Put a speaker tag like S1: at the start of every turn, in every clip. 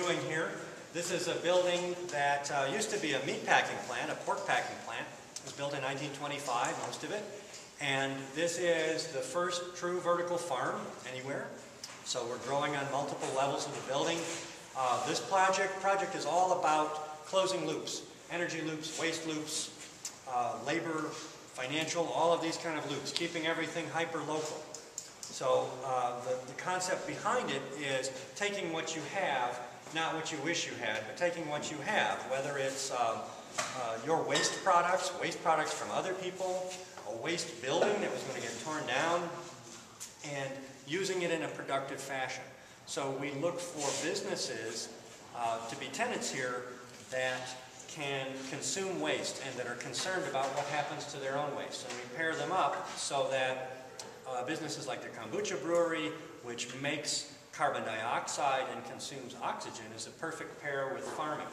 S1: doing here. This is a building that used to be a meat packing plant, a pork packing plant. It was built in 1925, most of it. And this is the first true vertical farm anywhere. So we're growing on multiple levels of the building. This project is all about closing loops, energy loops, waste loops, labor, financial, all of these kind of loops, keeping everything hyper-local. So the concept behind it is taking what you have, not what you wish you had, but taking what you have, whether it's your waste products from other people, a waste building that was going to get torn down, and using it in a productive fashion. So we look for businesses to be tenants here that can consume waste and that are concerned about what happens to their own waste. And we pair them up so that businesses like the Kombucha Brewery, which makes carbon dioxide and consumes oxygen, is a perfect pair with farming.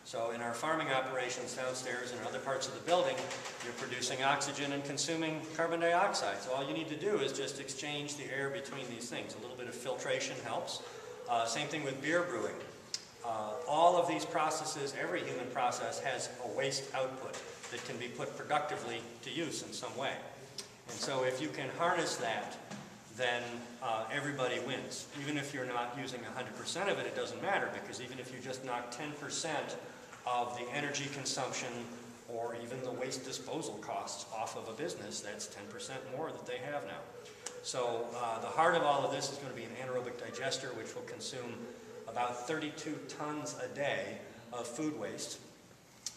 S1: So in our farming operations downstairs and other parts of the building, you're producing oxygen and consuming carbon dioxide. So all you need to do is just exchange the air between these things. A little bit of filtration helps. Same thing with beer brewing. All of these processes, every human process, has a waste output that can be put productively to use in some way. And so if you can harness that, then everybody wins. Even if you're not using 100% of it, it doesn't matter, because even if you just knock 10% of the energy consumption or even the waste disposal costs off of a business, that's 10% more that they have now. So the heart of all of this is going to be an anaerobic digester, which will consume about 32 tons a day of food waste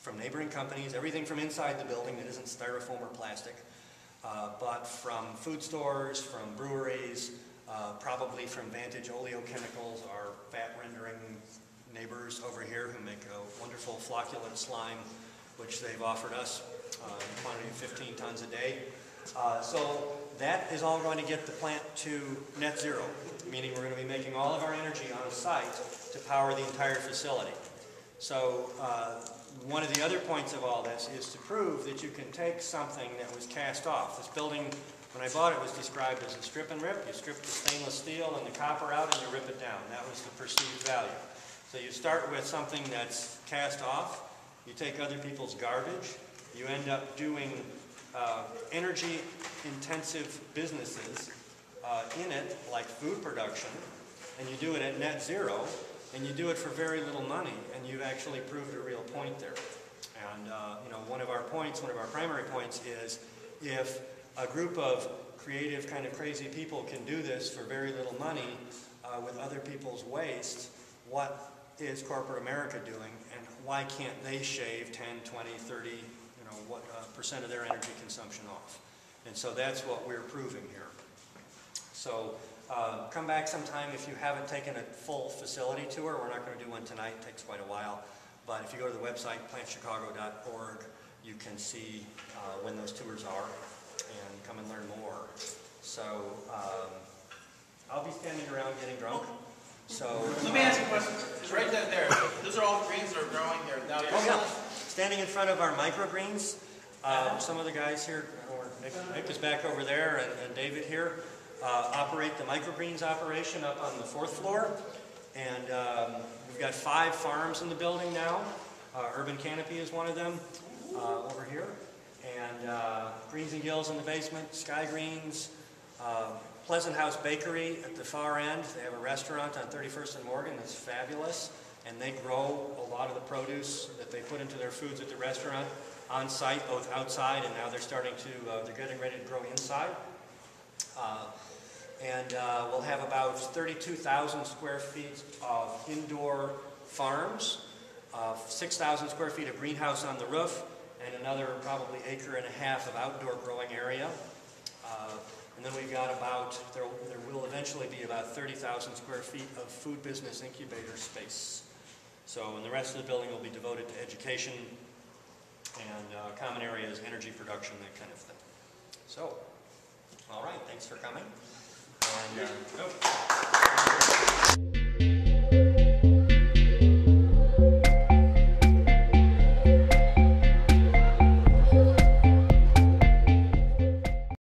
S1: from neighboring companies, everything from inside the building that isn't styrofoam or plastic, but from food stores, from breweries, probably from Vantage Oleochemicals, our fat rendering neighbors over here who make a wonderful flocculent slime, which they've offered us in a quantity of 15 tons a day. So that is all going to get the plant to net zero, meaning we're going to be making all of our energy on site to power the entire facility. So one of the other points of all this is to prove that you can take something that was cast off. This building, when I bought it, was described as a strip and rip. You strip the stainless steel and the copper out and you rip it down. That was the perceived value. So you start with something that's cast off, you take other people's garbage, you end up doing energy-intensive businesses in it, like food production, and you do it at net zero, and you do it for very little money, and you've actually proved a real point there. And you know, one of our primary points is, if a group of creative, kind of crazy people can do this for very little money with other people's waste, what is corporate America doing, and why can't they shave 10, 20, 30, percent of their energy consumption off? And so that's what we're proving here. So come back sometime if you haven't taken a full facility tour. We're not going to do one tonight. It takes quite a while. But if you go to the website, plantchicago.org, you can see when those tours are and come and learn more. So I'll be standing around getting drunk. So
S2: let me ask you a question. It's right there. Those are all greens that are growing here. Now you're
S1: standing in front of our microgreens. Some of the guys here, Nick is back over there, and David here, operate the microgreens operation up on the 4th floor. And we've got 5 farms in the building now. Urban Canopy is one of them over here. And Greens and Gills in the basement, Sky Greens, Pleasant House Bakery at the far end. They have a restaurant on 31st and Morgan that's fabulous. And they grow a lot of the produce that they put into their foods at the restaurant on site, both outside, and now they're starting to, they're getting ready to grow inside. We'll have about 32,000 square feet of indoor farms, 6,000 square feet of greenhouse on the roof, and another probably 1.5 acres of outdoor growing area. And then we've got about, there will eventually be about 30,000 square feet of food business incubator space. So, and the rest of the building will be devoted to education and common areas, energy production, that kind of thing. So, all right, thanks for coming. And,